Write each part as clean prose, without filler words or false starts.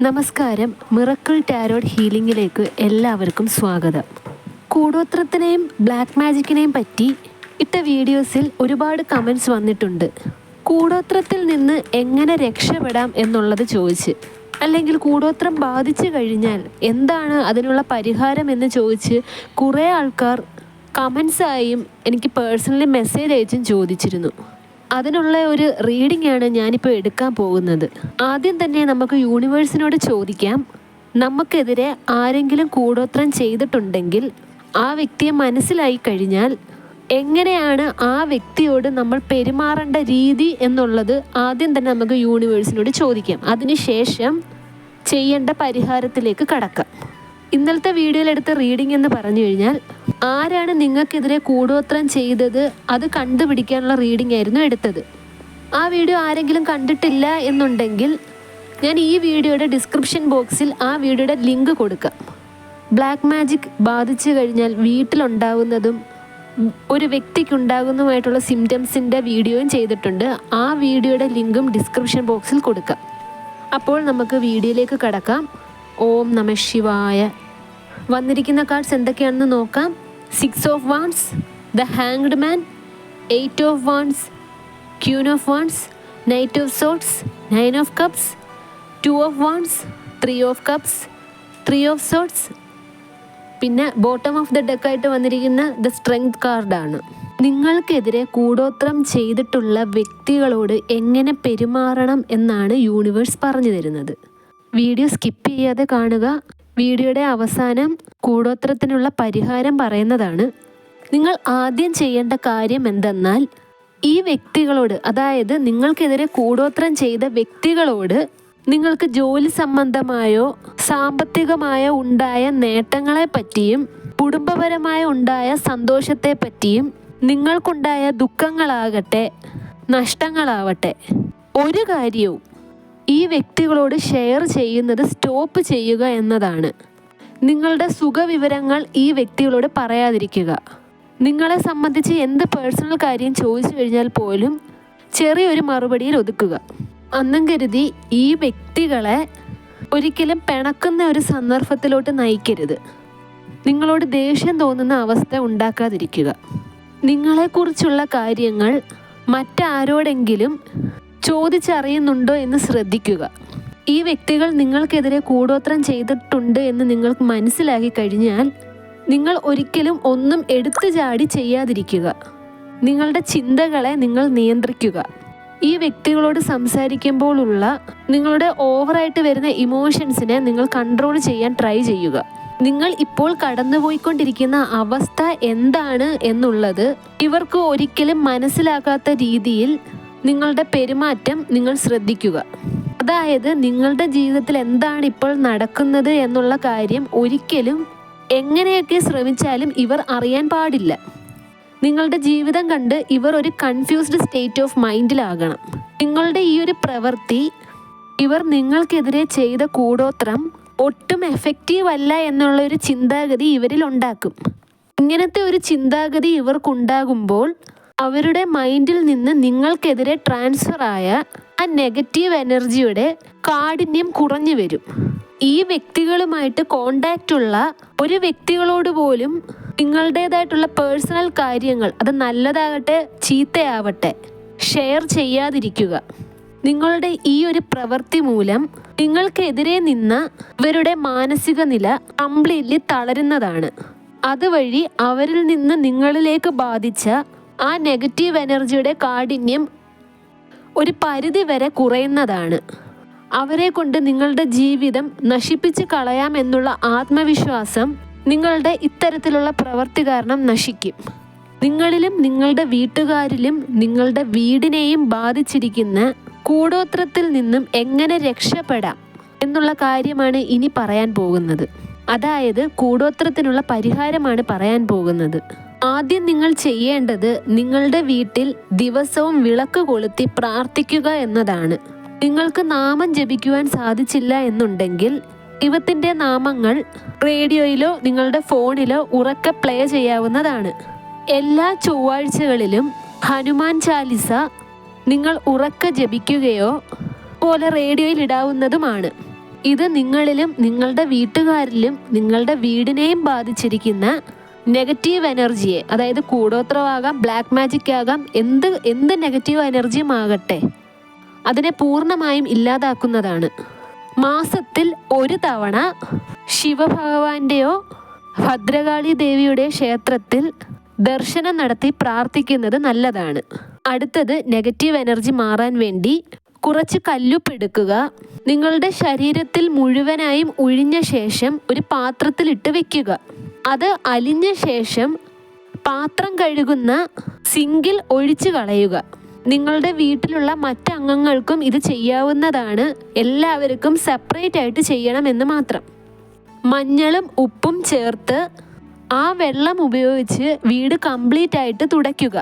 നമസ്കാരം. Miracle tarot ഹീലിംഗിലേക്ക് എല്ലാവർക്കും സ്വാഗതം. കൂടോത്രത്തിനെയും ബ്ലാക്ക് മാജിക്കിനെയും പറ്റി ഇട്ട വീഡിയോസിൽ ഒരുപാട് കമൻസ് വന്നിട്ടുണ്ട്. കൂടോത്രത്തിൽ നിന്ന് എങ്ങനെ രക്ഷപ്പെടാം എന്നുള്ളത് ചോദിച്ച്, അല്ലെങ്കിൽ കൂടോത്രം ബാധിച്ചു കഴിഞ്ഞാൽ എന്താണ് അതിനുള്ള പരിഹാരം എന്ന് ചോദിച്ച് കുറേ ആൾക്കാർ കമൻസായും എനിക്ക് പേഴ്സണലി മെസ്സേജ് അയച്ചും ചോദിച്ചിരുന്നു. അതിനുള്ള ഒരു റീഡിംഗ് ആണ് ഞാനിപ്പോൾ എടുക്കാൻ പോകുന്നത്. ആദ്യം തന്നെ നമുക്ക് യൂണിവേഴ്സിനോട് ചോദിക്കാം, നമുക്കെതിരെ ആരെങ്കിലും കൂടോത്രം ചെയ്തിട്ടുണ്ടെങ്കിൽ ആ വ്യക്തിയെ മനസ്സിലായി കഴിഞ്ഞാൽ എങ്ങനെയാണ് ആ വ്യക്തിയോട് നമ്മൾ പെരുമാറേണ്ട രീതി എന്നുള്ളത് ആദ്യം തന്നെ നമുക്ക് യൂണിവേഴ്സിനോട് ചോദിക്കാം. അതിനുശേഷം ചെയ്യേണ്ട പരിഹാരത്തിലേക്ക് കടക്കാം. ഇന്നലത്തെ വീഡിയോയിലെടുത്ത റീഡിംഗ് എന്ന് പറഞ്ഞു കഴിഞ്ഞാൽ, ആരാണ് നിങ്ങൾക്കെതിരെ കൂടോത്രം ചെയ്തത് അത് കണ്ടുപിടിക്കാനുള്ള റീഡിംഗ് ആയിരുന്നു എടുത്തത്. ആ വീഡിയോ ആരെങ്കിലും കണ്ടിട്ടില്ല എന്നുണ്ടെങ്കിൽ ഞാൻ ഈ വീഡിയോയുടെ ഡിസ്ക്രിപ്ഷൻ ബോക്സിൽ ആ വീഡിയോയുടെ ലിങ്ക് കൊടുക്കാം. ബ്ലാക്ക് മാജിക് ബാധിച്ചു കഴിഞ്ഞാൽ വീട്ടിലുണ്ടാകുന്നതും ഒരു വ്യക്തിക്കുണ്ടാകുന്നതുമായിട്ടുള്ള സിംറ്റംസിൻ്റെ വീഡിയോയും ചെയ്തിട്ടുണ്ട്. ആ വീഡിയോയുടെ ലിങ്കും ഡിസ്ക്രിപ്ഷൻ ബോക്സിൽ കൊടുക്കാം. അപ്പോൾ നമുക്ക് വീഡിയോയിലേക്ക് കടക്കാം. ഓം നമഃ ശിവായ. വന്നിരിക്കുന്ന കാർഡ്സ് എന്തൊക്കെയാണെന്ന് നോക്കാം. 6 of Wands, The Hanged Man, 8 of Wands, Queen of Wands, Knight of Swords, 9 of Cups, 2 of Wands, 3 of Cups, 3 of Swords. പിന്നെ ബോട്ടം ഓഫ് ദ ഡെക്ക് ആയിട്ട് വന്നിരിക്കുന്ന ദ സ്ട്രെങ്ത് കാർഡാണ്. നിങ്ങൾക്കെതിരെ കൂടോത്രം ചെയ്തിട്ടുള്ള വ്യക്തികളോട് എങ്ങനെ പെരുമാറണം എന്നാണ് യൂണിവേഴ്സ് പറഞ്ഞു തരുന്നത്. വീഡിയോ സ്കിപ്പ് ചെയ്യാതെ കാണുക. വീഡിയോയുടെ അവസാനം കൂടോത്രത്തിനുള്ള പരിഹാരം പറയുന്നതാണ്. നിങ്ങൾ ആദ്യം ചെയ്യേണ്ട കാര്യം എന്തെന്നാൽ, ഈ വ്യക്തികളോട്, അതായത് നിങ്ങൾക്കെതിരെ കൂടോത്രം ചെയ്ത വ്യക്തികളോട് നിങ്ങൾക്ക് ജോലി സംബന്ധമായോ സാമ്പത്തികമായോ ഉണ്ടായ നേട്ടങ്ങളെ പറ്റിയും കുടുംബപരമായ ഉണ്ടായ സന്തോഷത്തെ പറ്റിയും നിങ്ങൾക്കുണ്ടായ ദുഃഖങ്ങളാകട്ടെ നഷ്ടങ്ങളാവട്ടെ ഒരു കാര്യവും ഈ വ്യക്തികളോട് ഷെയർ ചെയ്യുന്നത് സ്റ്റോപ്പ് ചെയ്യുക എന്നതാണ്. നിങ്ങളുടെ സുഖവിവരങ്ങൾ ഈ വ്യക്തികളോട് പറയാതിരിക്കുക. നിങ്ങളെ സംബന്ധിച്ച് എന്ത് പേഴ്സണൽ കാര്യം ചോദിച്ചു കഴിഞ്ഞാൽ പോലും ചെറിയൊരു മറുപടിയിൽ ഒതുക്കുക. അന്നും കരുതി ഈ വ്യക്തികളെ ഒരിക്കലും പിണക്കുന്ന ഒരു സന്ദർഭത്തിലോട്ട് നയിക്കരുത്. നിങ്ങളോട് ദേഷ്യം തോന്നുന്ന അവസ്ഥ ഉണ്ടാക്കാതിരിക്കുക. നിങ്ങളെക്കുറിച്ചുള്ള കാര്യങ്ങൾ മറ്റാരോടെങ്കിലും ചോദിച്ചറിയുന്നുണ്ടോ എന്ന് ശ്രദ്ധിക്കുക. ഈ വ്യക്തികൾ നിങ്ങൾക്കെതിരെ കൂടോത്രം ചെയ്തിട്ടുണ്ട് എന്ന് നിങ്ങൾക്ക് മനസ്സിലാക്കി കഴിഞ്ഞാൽ നിങ്ങൾ ഒരിക്കലും ഒന്നും എടുത്തു ചാടി ചെയ്യാതിരിക്കുക. നിങ്ങളുടെ ചിന്തകളെ നിങ്ങൾ നിയന്ത്രിക്കുക. ഈ വ്യക്തികളോട് സംസാരിക്കുമ്പോഴുള്ള നിങ്ങളുടെ ഓവറായിട്ട് വരുന്ന ഇമോഷൻസിനെ നിങ്ങൾ കൺട്രോൾ ചെയ്യാൻ ട്രൈ ചെയ്യുക. നിങ്ങൾ ഇപ്പോൾ കടന്നുപോയിക്കൊണ്ടിരിക്കുന്ന അവസ്ഥ എന്താണ് എന്നുള്ളത് ഇവർക്ക് ഒരിക്കലും മനസ്സിലാക്കാത്ത രീതിയിൽ നിങ്ങളുടെ പെരുമാറ്റം നിങ്ങൾ ശ്രദ്ധിക്കുക. അതായത് നിങ്ങളുടെ ജീവിതത്തിൽ എന്താണ് ഇപ്പോൾ നടക്കുന്നത് എന്നുള്ള കാര്യം ഒരിക്കലും എങ്ങനെയൊക്കെ ശ്രമിച്ചാലും ഇവർ അറിയാൻ പാടില്ല. നിങ്ങളുടെ ജീവിതം കണ്ട് ഇവർ ഒരു കൺഫ്യൂസ്ഡ് സ്റ്റേറ്റ് ഓഫ് മൈൻഡിലാകണം. നിങ്ങളുടെ ഈ ഒരു പ്രവൃത്തി, ഇവർ നിങ്ങൾക്കെതിരെ ചെയ്ത കൂടോത്രം ഒട്ടും എഫക്റ്റീവ് അല്ല എന്നുള്ള ഒരു ചിന്താഗതി ഇവരിൽ ഉണ്ടാക്കും. ഇങ്ങനത്തെ ഒരു ചിന്താഗതി ഇവർക്കുണ്ടാകുമ്പോൾ അവരുടെ മൈൻഡിൽ നിന്ന് നിങ്ങൾക്കെതിരെ ട്രാൻസ്ഫർ ആയ ആ നെഗറ്റീവ് എനർജിയുടെ കാഠിന്യം കുറഞ്ഞു വരും. ഈ വ്യക്തികളുമായിട്ട് കോണ്ടാക്റ്റ് ഉള്ള ഒരു വ്യക്തികളോട് പോലും നിങ്ങളുടേതായിട്ടുള്ള പേഴ്സണൽ കാര്യങ്ങൾ, അത് നല്ലതാകട്ടെ ചീത്തയാവട്ടെ, ഷെയർ ചെയ്യാതിരിക്കുക. നിങ്ങളുടെ ഈ ഒരു പ്രവൃത്തി മൂലം നിങ്ങൾക്കെതിരെ നിന്ന ഇവരുടെ മാനസിക നില കംപ്ലീറ്റ്ലി തളരുന്നതാണ്. അതുവഴി അവരിൽ നിന്ന് നിങ്ങളിലേക്ക് ബാധിച്ച ആ നെഗറ്റീവ് എനർജിയുടെ കാഠിന്യം ഒരു പരിധി വരെ കുറയുന്നതാണ്. അവരെ കൊണ്ട് നിങ്ങളുടെ ജീവിതം നശിപ്പിച്ച് കളയാമെന്നുള്ള ആത്മവിശ്വാസം നിങ്ങളുടെ ഇത്തരത്തിലുള്ള പ്രവൃത്തി കാരണം നശിക്കും. നിങ്ങളിലും നിങ്ങളുടെ വീട്ടുകാരിലും നിങ്ങളുടെ വീടിനെയും ബാധിച്ചിരിക്കുന്ന കൂടോത്രത്തിൽ നിന്നും എങ്ങനെ രക്ഷപ്പെടാം എന്നുള്ള കാര്യമാണ് ഇനി പറയാൻ പോകുന്നത്. അതായത് കൂടോത്രത്തിനുള്ള പരിഹാരമാണ് പറയാൻ പോകുന്നത്. ആദ്യം നിങ്ങൾ ചെയ്യേണ്ടത് നിങ്ങളുടെ വീട്ടിൽ ദിവസവും വിളക്ക് കൊളുത്തി പ്രാർത്ഥിക്കുക എന്നതാണ്. നിങ്ങൾക്ക് നാമം ജപിക്കുവാൻ സാധിച്ചില്ല എന്നുണ്ടെങ്കിൽ ദൈവത്തിൻ്റെ നാമങ്ങൾ റേഡിയോയിലോ നിങ്ങളുടെ ഫോണിലോ ഉറക്കെ പ്ലേ ചെയ്യാവുന്നതാണ്. എല്ലാ ചൊവ്വാഴ്ചകളിലും ഹനുമാൻ ചാലിസ നിങ്ങൾ ഉറക്കെ ജപിക്കുകയോ പോലെ റേഡിയോയിൽ ഇടാവുന്നതുമാണ്. ഇത് നിങ്ങളിലും നിങ്ങളുടെ വീട്ടുകാരിലും നിങ്ങളുടെ വീടിനെയും ബാധിച്ചിരിക്കുന്ന നെഗറ്റീവ് എനർജിയെ, അതായത് കൂടോത്രമാകാം, ബ്ലാക്ക് മാജിക് ആകാം, എന്ത് നെഗറ്റീവ് എനർജിയും ആകട്ടെ, അതിനെ പൂർണ്ണമായും ഇല്ലാതാക്കുന്നതാണ്. മാസത്തിൽ ഒരു തവണ ശിവഭഗവാന്റെയോ ഭദ്രകാളി ദേവിയുടെയോ ക്ഷേത്രത്തിൽ ദർശനം നടത്തി പ്രാർത്ഥിക്കുന്നത് നല്ലതാണ്. അടുത്തത്, നെഗറ്റീവ് എനർജി മാറാൻ വേണ്ടി കുറച്ച് കല്ലുപ്പ് എടുക്കുക. നിങ്ങളുടെ ശരീരത്തിൽ മുഴുവനായും ഒഴിഞ്ഞ ശേഷം ഒരു പാത്രത്തിലിട്ട് വെക്കുക. അത് അലിഞ്ഞ ശേഷം പാത്രം കഴുകുന്ന സിങ്കിൽ ഒഴിച്ചു കളയുക. നിങ്ങളുടെ വീട്ടിലുള്ള മറ്റംഗങ്ങൾക്കും ഇത് ചെയ്യാവുന്നതാണ്. എല്ലാവർക്കും സെപ്പറേറ്റ് ആയിട്ട് ചെയ്യണമെന്ന് മാത്രം. മഞ്ഞളും ഉപ്പും ചേർത്ത് ആ വെള്ളം ഉപയോഗിച്ച് വീട് കംപ്ലീറ്റ് ആയിട്ട് തുടയ്ക്കുക.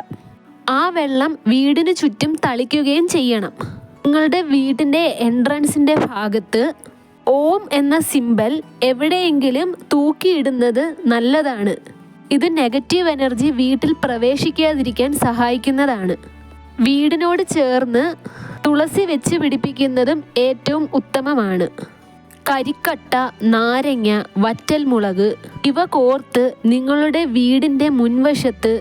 ആ വെള്ളം വീടിന് ചുറ്റും തളിക്കുകയും ചെയ്യണം. നിങ്ങളുടെ വീടിൻ്റെ എൻട്രൻസിൻ്റെ ഭാഗത്ത് ഓം എന്ന സിമ്പൽ എവിടെയെങ്കിലും തൂക്കിയിടുന്നത് നല്ലതാണ്. ഇത് നെഗറ്റീവ് എനർജി വീട്ടിൽ പ്രവേശിക്കാതിരിക്കാൻ സഹായിക്കുന്നതാണ്. വീടിനോട് ചേർന്ന് തുളസി വെച്ച് പിടിപ്പിക്കുന്നതും ഏറ്റവും ഉത്തമമാണ്. കരിക്കട്ട, നാരങ്ങ, വറ്റൽമുളക് ഇവ കോർത്ത് നിങ്ങളുടെ വീടിൻ്റെ മുൻവശത്ത്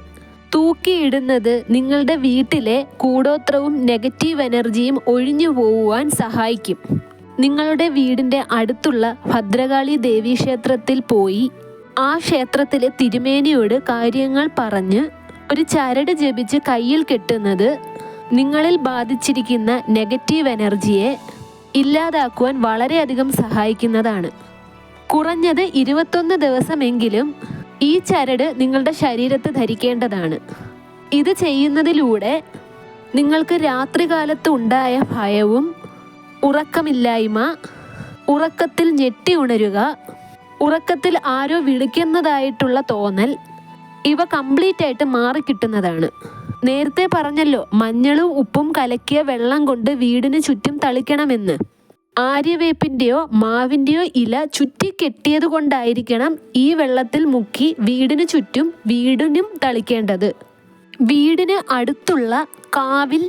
തൂക്കിയിടുന്നത് നിങ്ങളുടെ വീട്ടിലെ കൂടോത്രവും നെഗറ്റീവ് എനർജിയും ഒഴിഞ്ഞു പോകുവാൻ സഹായിക്കും. നിങ്ങളുടെ വീടിൻ്റെ അടുത്തുള്ള ഭദ്രകാളി ദേവീ ക്ഷേത്രത്തിൽ പോയി ആ ക്ഷേത്രത്തിലെ തിരുമേനിയോട് കാര്യങ്ങൾ പറഞ്ഞ് ഒരു ചരട് ജപിച്ച് കയ്യിൽ കെട്ടുന്നത് നിങ്ങളിൽ ബാധിച്ചിരിക്കുന്ന നെഗറ്റീവ് എനർജിയെ ഇല്ലാതാക്കുവാൻ വളരെയധികം സഹായിക്കുന്നതാണ്. കുറഞ്ഞത് 21 ദിവസമെങ്കിലും ഈ ചരട് നിങ്ങളുടെ ശരീരത്ത് ധരിക്കേണ്ടതാണ്. ഇത് ചെയ്യുന്നതിലൂടെ നിങ്ങൾക്ക് രാത്രികാലത്ത് ഉണ്ടായ ഭയവും ഉറക്കമില്ലായ്മ, ഉറക്കത്തിൽ ഞെട്ടി ഉണരുക, ഉറക്കത്തിൽ ആരോ വിളിക്കുന്നതായിട്ടുള്ള തോന്നൽ, ഇവ കംപ്ലീറ്റ് ആയിട്ട് മാറിക്കിട്ടുന്നതാണ്. നേരത്തെ പറഞ്ഞല്ലോ, മഞ്ഞളും ഉപ്പും കലക്കിയ വെള്ളം കൊണ്ട് വീടിന് ചുറ്റും തളിക്കണമെന്ന്. ആര്യവേപ്പിൻ്റെയോ മാവിൻ്റെയോ ഇല ചുറ്റി കെട്ടിയത് കൊണ്ടായിരിക്കണം ഈ വെള്ളത്തിൽ മുക്കി വീടിന് ചുറ്റും വീടിനും തളിക്കേണ്ടത്. വീടിന് അടുത്തുള്ള കാവിൽ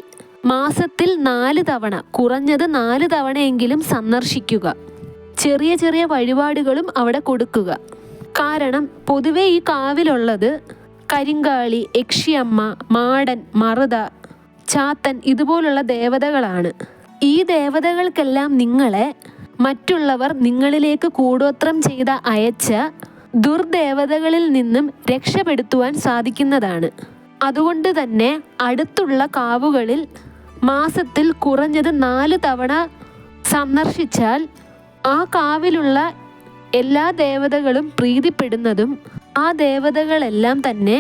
മാസത്തിൽ 4 തവണ, കുറഞ്ഞത് 4 തവണയെങ്കിലും സന്ദർശിക്കുക. ചെറിയ ചെറിയ വഴിപാടുകളും അവിടെ കൊടുക്കുക. കാരണം പൊതുവെ ഈ കാവിലുള്ളത് കരിങ്കാളി, യക്ഷിയമ്മ, മാടൻ, മറുത, ചാത്തൻ ഇതുപോലുള്ള ദേവതകളാണ്. ഈ ദേവതകൾക്കെല്ലാം നിങ്ങളെ മറ്റുള്ളവർ നിങ്ങളിലേക്ക് കൂടോത്രം ചെയ്ത അയച്ച ദുർദേവതകളിൽ നിന്നും രക്ഷപ്പെടുത്തുവാൻ സാധിക്കുന്നതാണ്. അതുകൊണ്ട് തന്നെ അടുത്തുള്ള കാവുകളിൽ മാസത്തിൽ കുറഞ്ഞത് 4 തവണ സന്ദർശിച്ചാൽ ആ കാവിലുള്ള എല്ലാ ദേവതകളും പ്രീതിപ്പെടുന്നതും ആ ദേവതകളെല്ലാം തന്നെ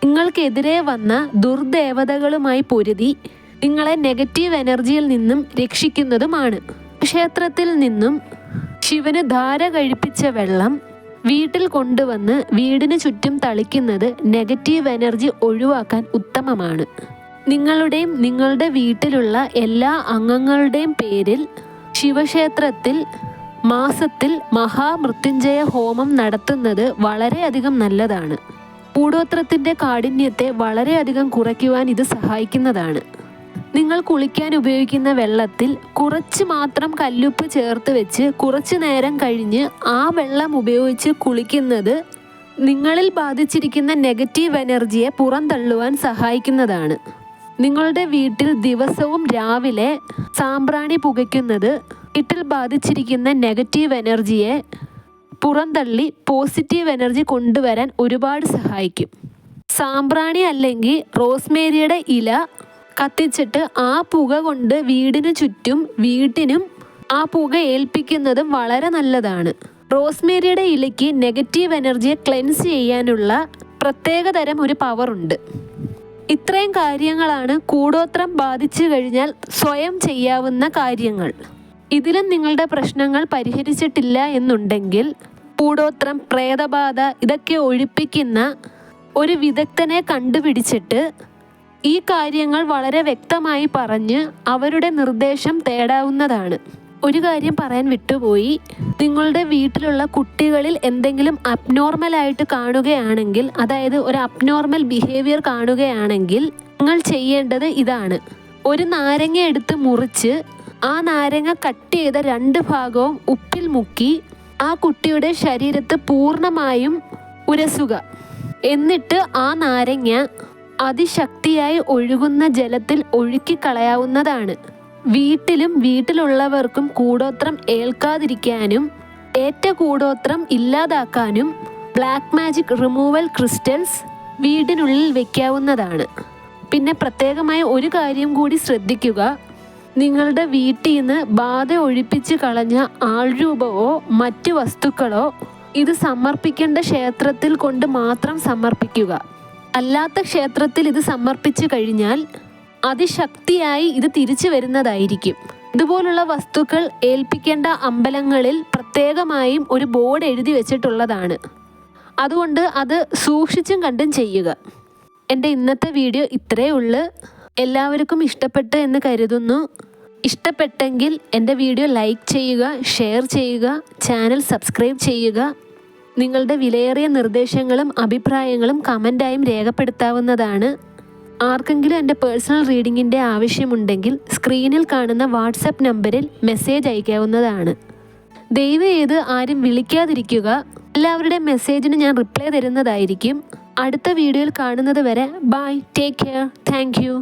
നിങ്ങൾക്കെതിരെ വന്ന ദുർദേവതകളുമായി പൊരുതി നിങ്ങളെ നെഗറ്റീവ് എനർജിയിൽ നിന്നും രക്ഷിക്കുന്നതുമാണ്. ക്ഷേത്രത്തിൽ നിന്നും ശിവന് ധാര കഴിപ്പിച്ച വെള്ളം വീട്ടിൽ കൊണ്ടുവന്ന് വീടിന് ചുറ്റും തളിക്കുന്നത് നെഗറ്റീവ് എനർജി ഒഴിവാക്കാൻ ഉത്തമമാണ്. നിങ്ങളുടെയും നിങ്ങളുടെ വീട്ടിലുള്ള എല്ലാ അംഗങ്ങളുടെയും പേരിൽ ശിവക്ഷേത്രത്തിൽ മാസത്തിൽ മഹാമൃത്യുഞ്ജയ ഹോമം നടത്തുന്നത് വളരെയധികം നല്ലതാണ്. കൂടോത്രത്തിൻ്റെ കാഠിന്യത്തെ വളരെയധികം കുറയ്ക്കുവാൻ ഇത് സഹായിക്കുന്നതാണ്. നിങ്ങൾ കുളിക്കാൻ ഉപയോഗിക്കുന്ന വെള്ളത്തിൽ കുറച്ച് മാത്രം കല്ലുപ്പ് ചേർത്ത് വെച്ച് കുറച്ചു നേരം കഴിഞ്ഞ് ആ വെള്ളം ഉപയോഗിച്ച് കുളിക്കുന്നത് നിങ്ങളിൽ ബാധിച്ചിരിക്കുന്ന നെഗറ്റീവ് എനർജിയെ പുറന്തള്ളുവാൻ സഹായിക്കുന്നതാണ്. നിങ്ങളുടെ വീട്ടിൽ ദിവസവും രാവിലെ സാമ്പ്രാണി പുകയ്ക്കുന്നത് വീട്ടിൽ ബാധിച്ചിരിക്കുന്ന നെഗറ്റീവ് എനർജിയെ പുറന്തള്ളി പോസിറ്റീവ് എനർജി കൊണ്ടുവരാൻ ഒരുപാട് സഹായിക്കും. സാമ്പ്രാണി അല്ലെങ്കിൽ റോസ്മേരിയുടെ ഇല കത്തിച്ചിട്ട് ആ പുക കൊണ്ട് വീടിന് ചുറ്റും വീട്ടിനും ആ പുക ഏൽപ്പിക്കുന്നതും വളരെ നല്ലതാണ്. റോസ്മേരിയുടെ ഇലയ്ക്ക് നെഗറ്റീവ് എനർജിയെ ക്ലെൻസ് ചെയ്യാനുള്ള പ്രത്യേകതരം ഒരു പവറുണ്ട്. ഇത്രയും കാര്യങ്ങളാണ് കൂടോത്രം ബാധിച്ചു കഴിഞ്ഞാൽ സ്വയം ചെയ്യാവുന്ന കാര്യങ്ങൾ. ഇതിലും നിങ്ങളുടെ പ്രശ്നങ്ങൾ പരിഹരിച്ചിട്ടില്ല എന്നുണ്ടെങ്കിൽ കൂടോത്രം, പ്രേതബാധ ഇതൊക്കെ ഒഴിപ്പിക്കുന്ന ഒരു വിദഗ്ധനെ കണ്ടുപിടിച്ചിട്ട് ഈ കാര്യങ്ങൾ വളരെ വ്യക്തമായി പറഞ്ഞ് അവരുടെ നിർദ്ദേശം തേടാവുന്നതാണ്. ഒരു കാര്യം പറയാൻ വിട്ടുപോയി, നിങ്ങളുടെ വീട്ടിലുള്ള കുട്ടികളിൽ എന്തെങ്കിലും അബ്നോർമലായിട്ട് കാണുകയാണെങ്കിൽ, അതായത് ഒരു അബ്നോർമൽ ബിഹേവിയർ കാണുകയാണെങ്കിൽ നിങ്ങൾ ചെയ്യേണ്ടത് ഇതാണ്. ഒരു നാരങ്ങ എടുത്ത് മുറിച്ച് ആ നാരങ്ങ കട്ട് ചെയ്ത 2 ഭാഗവും ഉപ്പിൽ മുക്കി ആ കുട്ടിയുടെ ശരീരത്ത് പൂർണ്ണമായും ഉരസുക. എന്നിട്ട് ആ നാരങ്ങ അതിശക്തിയായി ഒഴുകുന്ന ജലത്തിൽ ഒഴുക്കിക്കളയാവുന്നതാണ്. വീട്ടിലും വീട്ടിലുള്ളവർക്കും കൂടോത്രം ഏൽക്കാതിരിക്കാനും ഏറ്റ കൂടോത്രം ഇല്ലാതാക്കാനും ബ്ലാക്ക് മാജിക് റിമൂവൽ ക്രിസ്റ്റൽസ് വീടിനുള്ളിൽ വെക്കാവുന്നതാണ്. പിന്നെ പ്രത്യേകമായ ഒരു കാര്യം കൂടി ശ്രദ്ധിക്കുക. നിങ്ങളുടെ വീട്ടിൽ നിന്ന് ബാധ ഒഴിപ്പിച്ച് കളഞ്ഞ ആൾരൂപമോ മറ്റു വസ്തുക്കളോ ഇത് സമർപ്പിക്കേണ്ട ക്ഷേത്രത്തിൽ കൊണ്ട് മാത്രം സമർപ്പിക്കുക. അല്ലാത്ത ക്ഷേത്രത്തിൽ ഇത് സമർപ്പിച്ചു കഴിഞ്ഞാൽ അതിശക്തിയായി ഇത് തിരിച്ചു വരുന്നതായിരിക്കും. ഇതുപോലുള്ള വസ്തുക്കൾ ഏൽപ്പിക്കേണ്ട അമ്പലങ്ങളിൽ പ്രത്യേകമായും ഒരു ബോർഡ് എഴുതി വെച്ചിട്ടുള്ളതാണ്. അതുകൊണ്ട് അത് സൂക്ഷിച്ചും കണ്ടും ചെയ്യുക. എൻ്റെ ഇന്നത്തെ വീഡിയോ ഇത്രയേ ഉള്ളൂ. എല്ലാവർക്കും ഇഷ്ടപ്പെട്ടു എന്ന് കരുതുന്നു. ഇഷ്ടപ്പെട്ടെങ്കിൽ എൻ്റെ വീഡിയോ ലൈക്ക് ചെയ്യുക, ഷെയർ ചെയ്യുക, ചാനൽ സബ്സ്ക്രൈബ് ചെയ്യുക. നിങ്ങളുടെ വിലയേറിയ നിർദ്ദേശങ്ങളും അഭിപ്രായങ്ങളും കമൻ്റായും രേഖപ്പെടുത്താവുന്നതാണ്. ആർക്കെങ്കിലും എൻ്റെ പേഴ്സണൽ റീഡിങ്ങിൻ്റെ ആവശ്യമുണ്ടെങ്കിൽ സ്ക്രീനിൽ കാണുന്ന വാട്സപ്പ് നമ്പറിൽ മെസ്സേജ് അയക്കാവുന്നതാണ്. ദയവേത് ആരും വിളിക്കാതിരിക്കുക. എല്ലാവരുടെ മെസ്സേജിന് ഞാൻ റിപ്ലൈ തരുന്നതായിരിക്കും. അടുത്ത വീഡിയോയിൽ കാണുന്നത് വരെ bye, take care, thank U.